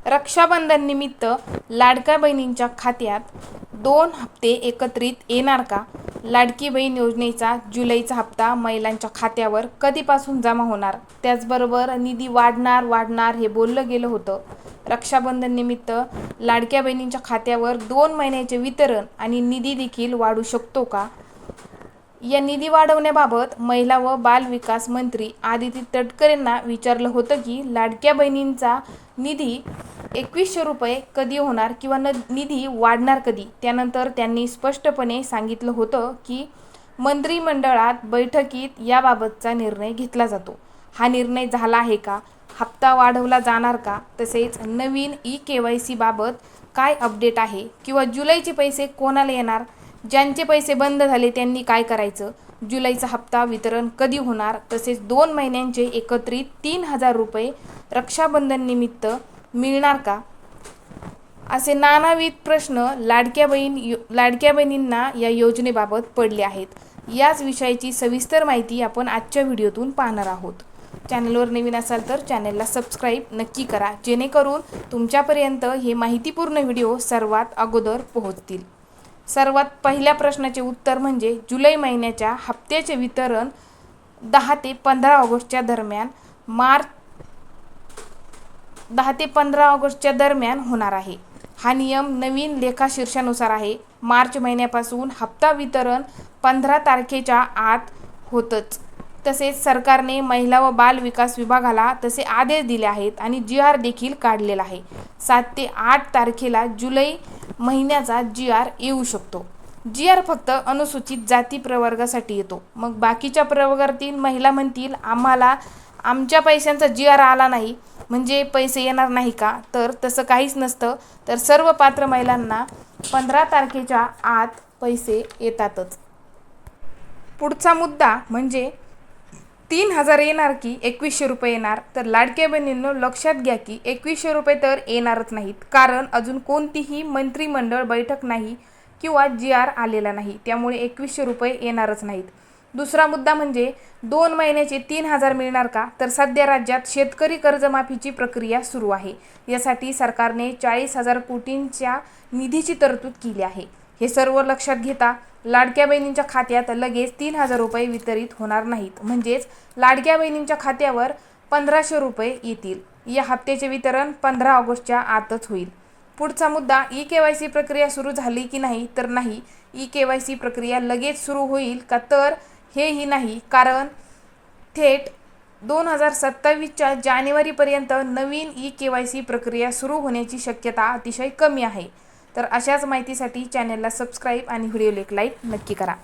रक्षाबंधन निमित्त लाडक्या बहिणींच्या खात्यात 2 हप्ते एकत्रित येणार का? लाडकी बहीण योजनेचा जुलैचा हप्ता महिलांच्या खात्यावर कधीपासून जमा होणार? त्याचबरोबर निधी वाढणार हे बोललं गेलं होतं. रक्षाबंधन निमित्त लाडक्या बहिणींच्या खात्यावर 2 महिन्याचे वितरण आणि निधी देखील वाढू शकतो का? या निधी वाढवण्याबाबत महिला व बाल विकास मंत्री आदिती तटकरेंना विचारलं होतं की लाडक्या बहिणींचा निधी 2100 रुपये कधी होणार किंवा निधी वाढणार कधी? त्यानंतर त्यांनी स्पष्टपणे सांगितलं होतं की मंत्रिमंडळात बैठकीत याबाबतचा निर्णय घेतला जातो. हा निर्णय झाला आहे का? हप्ता वाढवला जाणार का? तसेच नवीन KYC बाबत काय अपडेट आहे? किंवा जुलैचे पैसे कोणाला येणार? ज्यांचे पैसे बंद झाले त्यांनी काय करायचं? जुलैचा हप्ता वितरण कधी होणार? तसेच 2 महिन्यांचे एकत्रित 3000 रुपये रक्षाबंधन निमित्त मिळणार का? असे नानाविध प्रश्न लाडक्या बहिणींना या योजनेबाबत पडले आहेत. याच विषयाची सविस्तर माहिती आपण आजच्या व्हिडिओतून पाहणार आहोत. चॅनलवर नवीन असाल तर चॅनलला सबस्क्राईब नक्की करा, जेणेकरून तुमच्यापर्यंत हे माहितीपूर्ण व्हिडिओ सर्वात अगोदर पोहोचतील. सर्वात पहिल्या प्रश्नाचे उत्तर म्हणजे जुलै महिन्याच्या हप्त्याचे वितरण 10 ते 15 ऑगस्टच्या दरम्यान होणार आहे. हा नियम नवीन लेखाशीर्षानुसार आहे. मार्च महिन्यापासून हप्ता वितरण 15 तारखेच्या आत होतच. तसेच सरकारने महिला व बाल विकास विभागाला तसे आदेश दिले आहेत आणि GR देखील काढलेला आहे. 7 ते 8 तारखेला जुलै महिन्याचा GR येऊ शकतो. GR फक्त अनुसूचित जाती प्रवर्गासाठी येतो. मग बाकीच्या प्रवर्गातील महिला म्हणतील, आम्हाला आमच्या पैशांचा GR आला नाही म्हणजे पैसे येणार नाही का? तर तसं काहीच नसतं. तर सर्व पात्र महिलांना 15 तारखेच्या आत पैसे येतातच. पुढचा मुद्दा म्हणजे 3000 येणार की 2100 रुपये येणार? तर लाडक्या बहिणींनो, लक्षात घ्या की 2100 रुपये तर येणारच नाहीत, कारण अजून कोणतीही मंत्रिमंडळ बैठक नाही किंवा GR आलेला नाही. त्यामुळे 2100 रुपये येणारच नाहीत. दुसरा मुद्दा म्हणजे 2 महिन्याचे 3000 मिळणार का? तर सध्या राज्यात शेतकरी कर्जमाफीची प्रक्रिया सुरू आहे. यासाठी सरकारने 40,000 कोटींच्या निधीची तरतूद केली आहे. हे सर्व लक्षात घेता लाडक्या बहिणींच्या खात्यात लगेच 3000 रुपये वितरित होणार नाहीत. म्हणजेच लाडक्या बहिणींच्या खात्यावर 1500 रुपये येतील. या हप्त्याचे वितरण 15 ऑगस्टच्या आतच होईल. पुढचा मुद्दा KYC प्रक्रिया सुरू झाली की नाही? तर नाही. KYC प्रक्रिया लगेच सुरू होईल का? तर हेही नाही, कारण थेट 2027च्या जानेवारीपर्यंत नवीन KYC प्रक्रिया सुरू होण्याची शक्यता अतिशय कमी आहे. तर अशाच माहितीसाठी चॅनलला सबस्क्राईब आणि व्हिडिओला एक लाईक नक्की करा.